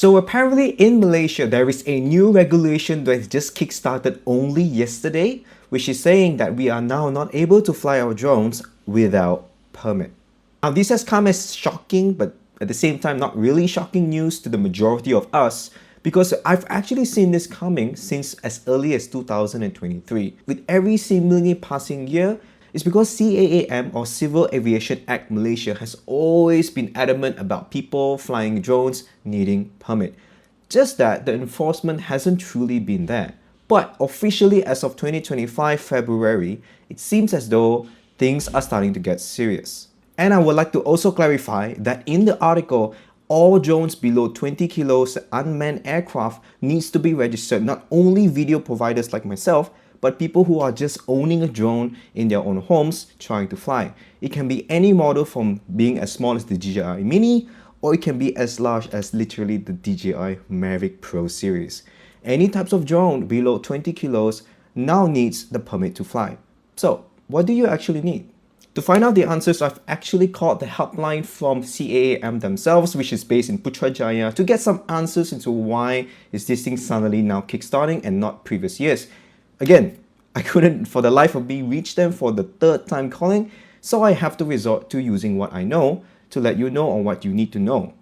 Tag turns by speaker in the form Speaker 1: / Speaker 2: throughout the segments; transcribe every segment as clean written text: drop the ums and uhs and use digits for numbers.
Speaker 1: So apparently in Malaysia, there is a new regulation that just kickstarted only yesterday, which is saying that we are now not able to fly our drones without permit. Now this has come as shocking, but at the same time not really shocking news to the majority of us, because I've actually seen this coming since as early as 2023. With every seemingly passing year, it's because CAAM or Civil Aviation Act Malaysia has always been adamant about people flying drones needing permit. Just that the enforcement hasn't truly been there. But officially as of 2025 February, it seems as though things are starting to get serious. And I would like to also clarify that in the article, all drones below 20 kilos unmanned aircraft needs to be registered, not only video providers like myself, but people who are just owning a drone in their own homes trying to fly. It can be any model from being as small as the DJI Mini, or it can be as large as literally the DJI Mavic Pro series. Any types of drone below 20 kilos now needs the permit to fly. So what do you actually need? To find out the answers, I've actually called the helpline from CAAM themselves, which is based in Putrajaya, to get some answers into why is this thing suddenly now kickstarting and not previous years. Again, I couldn't for the life of me reach them for the third time calling, so I have to resort to using what I know to let you know on what you need to know.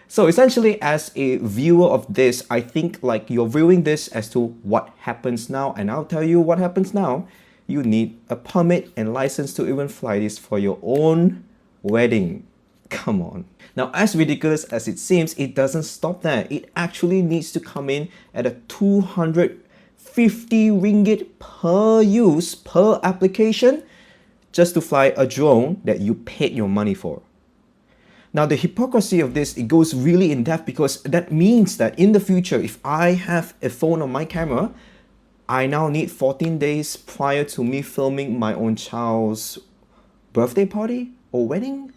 Speaker 1: So essentially, as a viewer of this, I think like you're viewing this as to what happens now, and I'll tell you what happens now. You need a permit and license to even fly this for your own wedding. Come on. Now, as ridiculous as it seems, it doesn't stop there. It actually needs to come in at a 250 ringgit per use per application just to fly a drone that you paid your money for. Now, the hypocrisy of this, it goes really in depth, because that means that in the future, if I have a phone on my camera, I now need 14 days prior to me filming my own child's birthday party or wedding.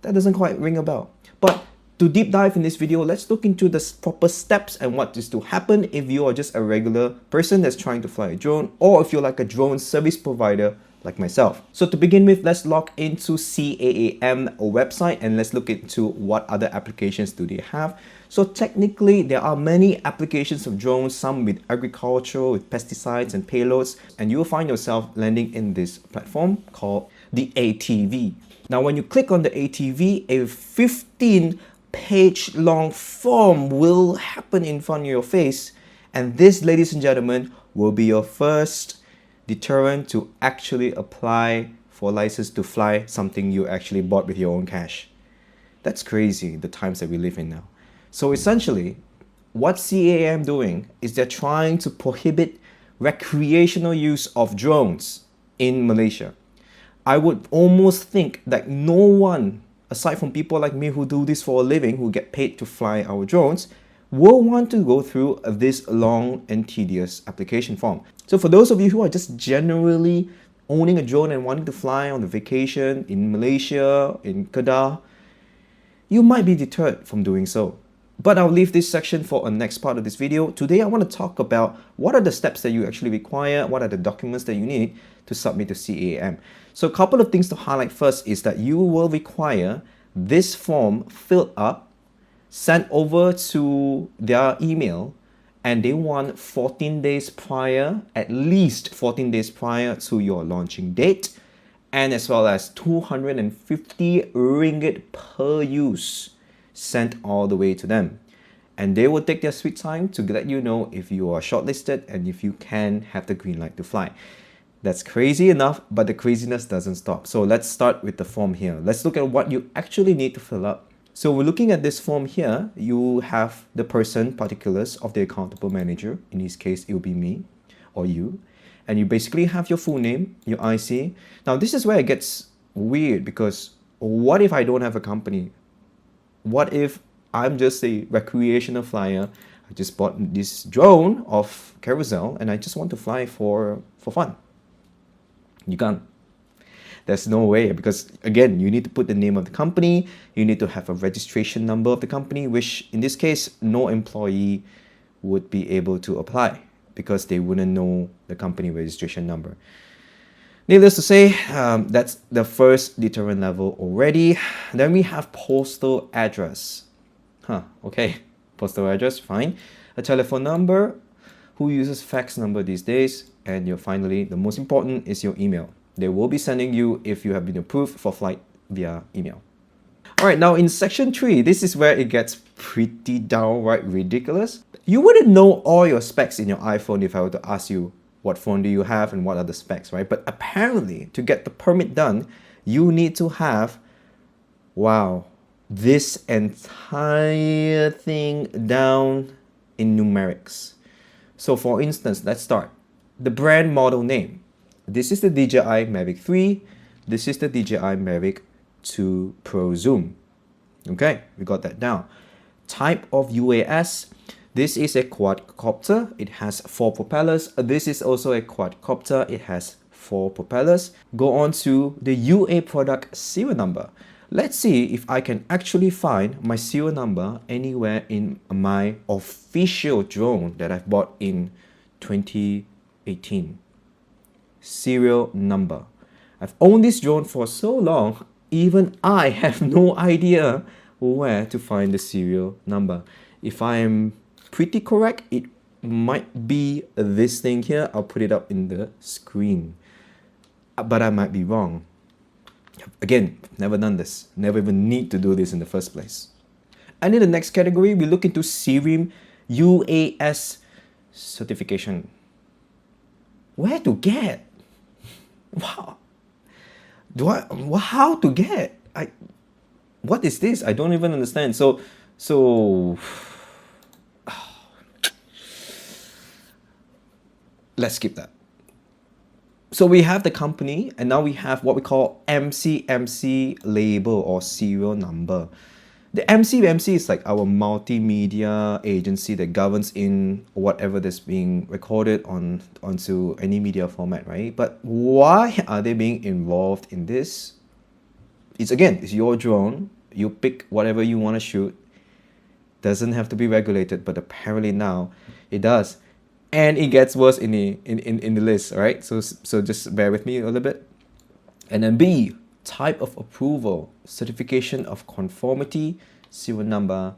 Speaker 1: That doesn't quite ring a bell. But to deep dive in this video, let's look into the proper steps and what is to happen if you are just a regular person that's trying to fly a drone, or if you're like a drone service provider like myself. So to begin with, let's log into CAAM website and let's look into what other applications do they have. So technically, there are many applications of drones, some with agriculture, with pesticides and payloads, and you will find yourself landing in this platform called the ATV. Now, when you click on the ATV, a 15-page long form will happen in front of your face, and this, ladies and gentlemen, will be your first deterrent to actually apply for a license to fly something you actually bought with your own cash. That's crazy, the times that we live in now. So essentially, what CAAM doing is they're trying to prohibit recreational use of drones in Malaysia. I would almost think that no one, aside from people like me who do this for a living, who get paid to fly our drones, will want to go through this long and tedious application form. So for those of you who are just generally owning a drone and wanting to fly on a vacation in Malaysia, in Kedah, you might be deterred from doing so. But I'll leave this section for a next part of this video. Today, I want to talk about what are the steps that you actually require, what are the documents that you need to submit to CAAM. So a couple of things to highlight first is that you will require this form filled up, sent over to their email, and they want 14 days prior, at least 14 days prior to your launching date, and as well as 250 ringgit per use sent all the way to them. And they will take their sweet time to let you know if you are shortlisted and if you can have the green light to fly. That's crazy enough, but the craziness doesn't stop. So let's start with the form here. Let's look at what you actually need to fill up. So we're looking at this form here. You have the person particulars of the accountable manager. In this case, it will be me or you. And you basically have your full name, your IC. Now this is where it gets weird, because what if I don't have a company? What if I'm just a recreational flyer? I just bought this drone off Carousel and I just want to fly for fun. You can't. There's no way, because again, you need to put the name of the company, you need to have a registration number of the company, which in this case, no employee would be able to apply because they wouldn't know the company registration number. Needless to say, that's the first deterrent level already. Then we have postal address. Okay. Postal address, fine. A telephone number. Who uses fax number these days? And finally, the most important is your email. They will be sending you if you have been approved for flight via email. All right, now in section 3, this is where it gets pretty downright ridiculous. You wouldn't know all your specs in your iPhone if I were to ask you what phone do you have and what are the specs, right? But apparently, to get the permit done, you need to have, wow, this entire thing down in numerics. So for instance, let's start. The brand model name. This is the DJI Mavic 3. This is the DJI Mavic 2 Pro Zoom. Okay, we got that down. Type of UAS. This is a quadcopter. It has 4 propellers. This is also a quadcopter. It has 4 propellers. Go on to the UA product serial number. Let's see if I can actually find my serial number anywhere in my official drone that I've bought in 2018. Serial number. I've owned this drone for so long, even I have no idea where to find the serial number. If I am pretty correct, it might be this thing here. I'll put it up in the screen. But I might be wrong. Again, never done this. Never even need to do this in the first place. And in the next category, we look into CRIM UAS certification. Where to get? Wow. How to get? What is this? I don't even understand. So let's skip that. So we have the company, and now we have what we call MCMC label or serial number. The MCMC is like our multimedia agency that governs in whatever that's being recorded onto any media format, right? But why are they being involved in this? It's your drone. You pick whatever you want to shoot. Doesn't have to be regulated, but apparently now it does. And it gets worse in the list, right? So just bear with me a little bit. And then B, type of approval, certification of conformity, serial number.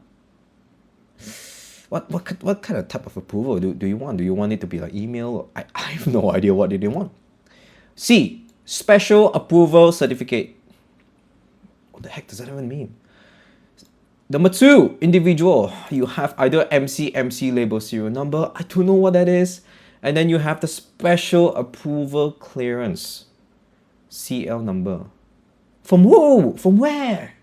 Speaker 1: What kind of type of approval do you want? Do you want it to be like email? I have no idea what they want. C, special approval certificate. What the heck does that even mean? Number 2, individual. You have either MCMC label serial number. I don't know what that is. And then you have the special approval clearance. CL number. From who? From where?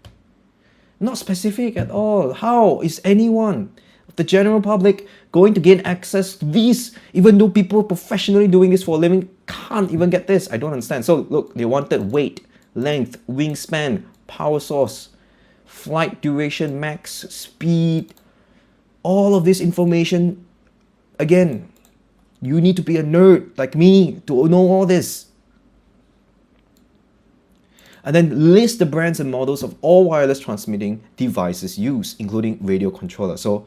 Speaker 1: Not specific at all. How is anyone, the general public, going to gain access to these, even though people professionally doing this for a living can't even get this? I don't understand. So look, they wanted weight, length, wingspan, power source, flight duration, max, speed, all of this information. Again, you need to be a nerd like me to know all this. And then list the brands and models of all wireless transmitting devices used, including radio controller. So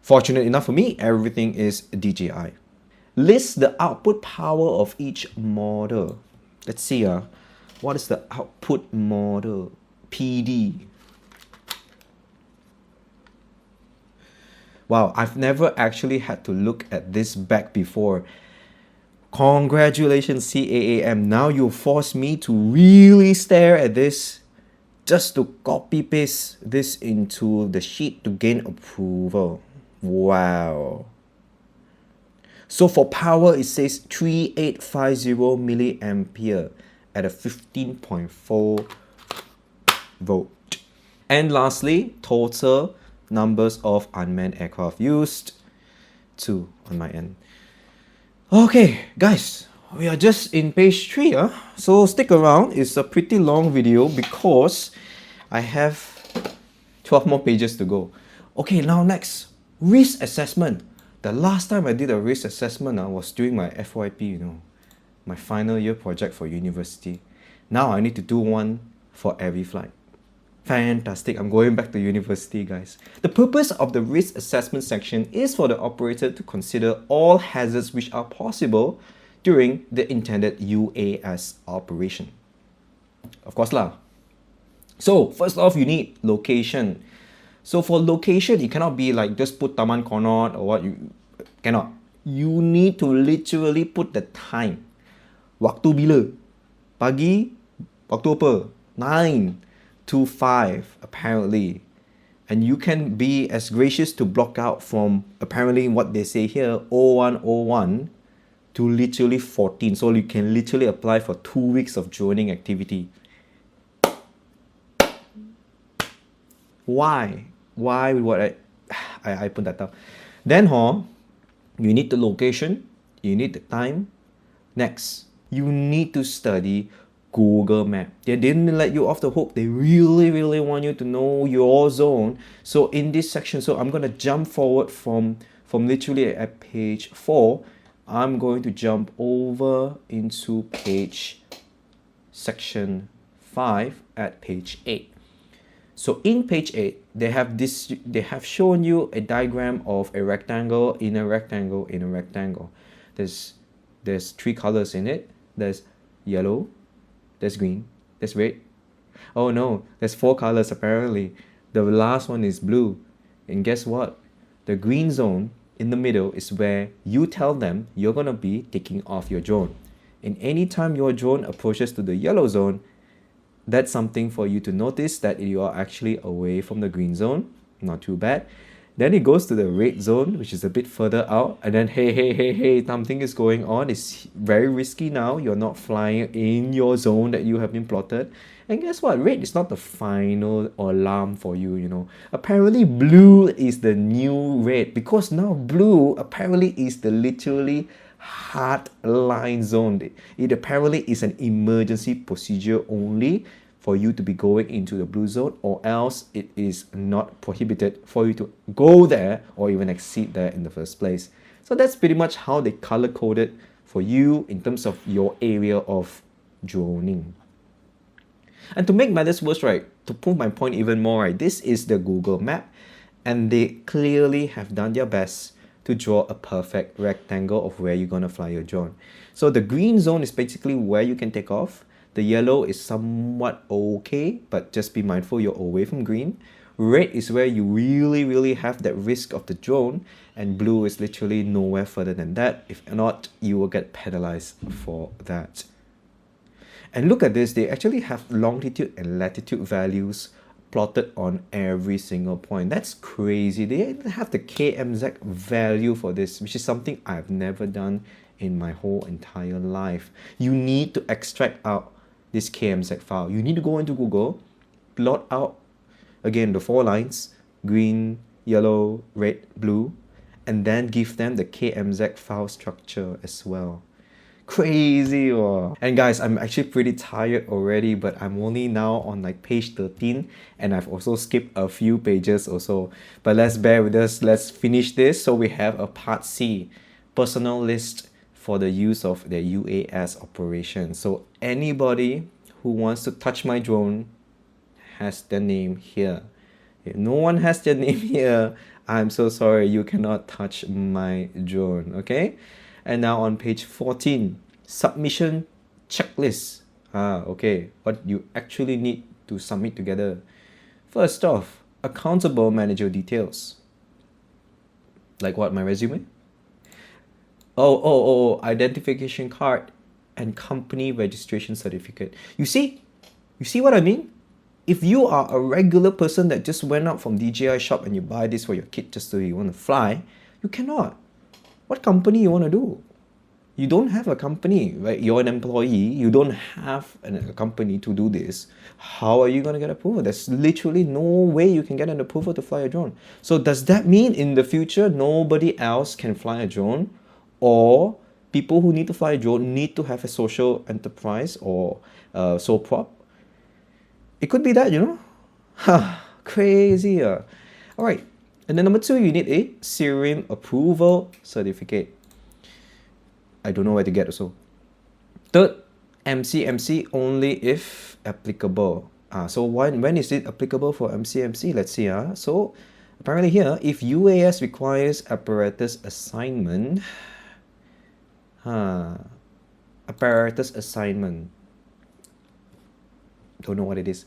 Speaker 1: fortunate enough for me, everything is DJI. List the output power of each model. Let's see, what is the output model? PD. Wow, I've never actually had to look at this back before. Congratulations, CAAM. Now you force me to really stare at this just to copy paste this into the sheet to gain approval. Wow. So for power, it says 3850 milliampere at a 15.4 volt. And lastly, total numbers of unmanned aircraft used. 2 on my end. Okay, guys, we are just in page 3. So stick around. It's a pretty long video because I have 12 more pages to go. Okay, now next, risk assessment. The last time I did a risk assessment was during my FYP, my final year project for university. Now I need to do one for every flight. Fantastic, I'm going back to university, guys. The purpose of the risk assessment section is for the operator to consider all hazards which are possible during the intended UAS operation. Of course lah. So first off, you need location. So for location, it cannot be like just put Taman Konot or what. You cannot. You need to literally put the time. Waktu bila? Pagi, waktu apa? 9 to 5 apparently. And you can be as gracious to block out from apparently what they say here 0101 to literally 14. So you can literally apply for 2 weeks of droning activity. Why? Why would I put that down? Then you need the location, you need the time. Next, you need to study Google Map. They didn't let you off the hook. They really want you to know your zone. So in this section, so I'm gonna jump forward from literally at page 4. I'm going to jump over into page section 5 at page 8. So in page 8, they have shown you a diagram of a rectangle in a rectangle in a rectangle. There's 3 colors in it. There's yellow, there's green, there's red. Oh no, there's 4 colors apparently. The last one is blue. And guess what? The green zone in the middle is where you tell them you're gonna be taking off your drone. And anytime your drone approaches to the yellow zone, that's something for you to notice that you are actually away from the green zone. Not too bad. Then it goes to the red zone, which is a bit further out. And then, hey, something is going on. It's very risky now. You're not flying in your zone that you have been plotted. And guess what? Red is not the final alarm for you, you know. Apparently, blue is the new red. Because now blue apparently is the literally hard line zone. It apparently is an emergency procedure only for you to be going into the blue zone, or else it is not prohibited for you to go there or even exceed there in the first place. So that's pretty much how they color coded for you in terms of your area of droning. And to make matters worse, right, to prove my point even more, right, this is the Google map, and they clearly have done their best to draw a perfect rectangle of where you're gonna fly your drone. So the green zone is basically where you can take off. The yellow is somewhat okay, but just be mindful you're away from green. Red is where you really have that risk of the drone, and blue is literally nowhere further than that. If not, you will get penalized for that. And look at this, they actually have longitude and latitude values plotted on every single point. That's crazy. They have the KMZ value for this, which is something I've never done in my whole entire life. You need to extract out this KMZ file. You need to go into Google, plot out again the 4 lines, green, yellow, red, blue, and then give them the KMZ file structure as well. Crazy. Oh. And guys, I'm actually pretty tired already, but I'm only now on like page 13, and I've also skipped a few pages or so. But let's bear with us. Let's finish this. So we have a part C, personal list for the use of the UAS operation. So anybody who wants to touch my drone has their name here. If no one has their name here, I'm so sorry, you cannot touch my drone, okay? And now on page 14, submission checklist. Okay, what you actually need to submit together. First off, accountable manager details. Like what, my resume? Oh, identification card and company registration certificate. You see what I mean? If you are a regular person that just went out from DJI shop and you buy this for your kid just so you want to fly, you cannot. What company you want to do? You don't have a company, right? You're an employee. You don't have a company to do this. How are you going to get approval? There's literally no way you can get an approval to fly a drone. So does that mean in the future, nobody else can fly a drone? Or people who need to fly a drone need to have a social enterprise or sole prop? It could be that, you know? Crazy. All right. And then number 2, you need a SIRIM approval certificate. I don't know where to get also. Third, MCMC only if applicable. So when is it applicable for MCMC? Let's see. So apparently here, if UAS requires apparatus assignment, apparatus assignment. Don't know what it is.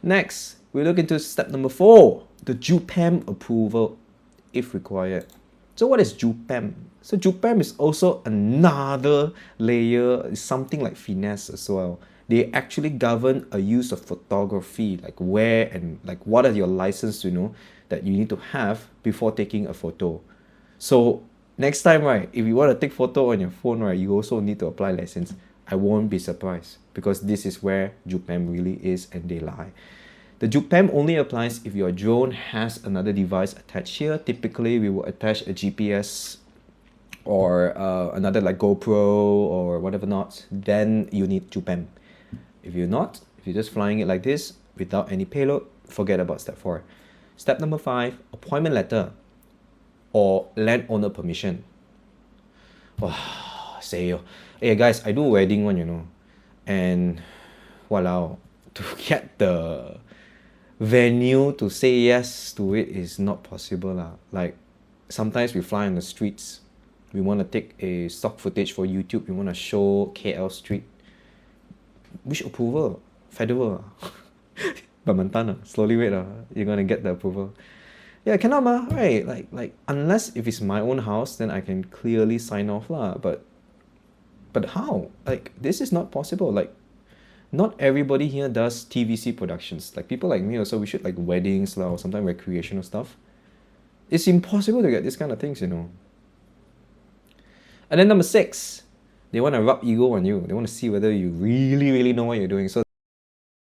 Speaker 1: Next, we look into step number 4. the JUPAM approval if required. So what is JUPAM? So JUPAM is also another layer, something like finesse as well. They actually govern a use of photography, like where and like what are your license, that you need to have before taking a photo. So next time, right, if you want to take photo on your phone, right, you also need to apply license. I won't be surprised because this is where JUPAM really is and they lie. The JUPAM only applies if your drone has another device attached here. Typically, we will attach a GPS or another like GoPro or whatever not. Then you need JUPAM. If you're just flying it like this without any payload, forget about step 4. Step number 5, appointment letter or landowner permission. Oh, say, hey guys, I do wedding one, and walao, to get the venue to say yes to it is not possible lah. Like sometimes we fly on the streets, we want to take a stock footage for YouTube, we want to show KL street. Which approval? Federal. Slowly wait, you're gonna get the approval. Yeah, cannot right? Like unless if it's my own house, then I can clearly sign off lah. But how? Like this is not possible. Like not everybody here does TVC productions. Like people like me also, we shoot like weddings or sometimes recreational stuff. It's impossible to get this kind of things, And then number 6, they want to rub ego on you. They want to see whether you really, really know what you're doing. So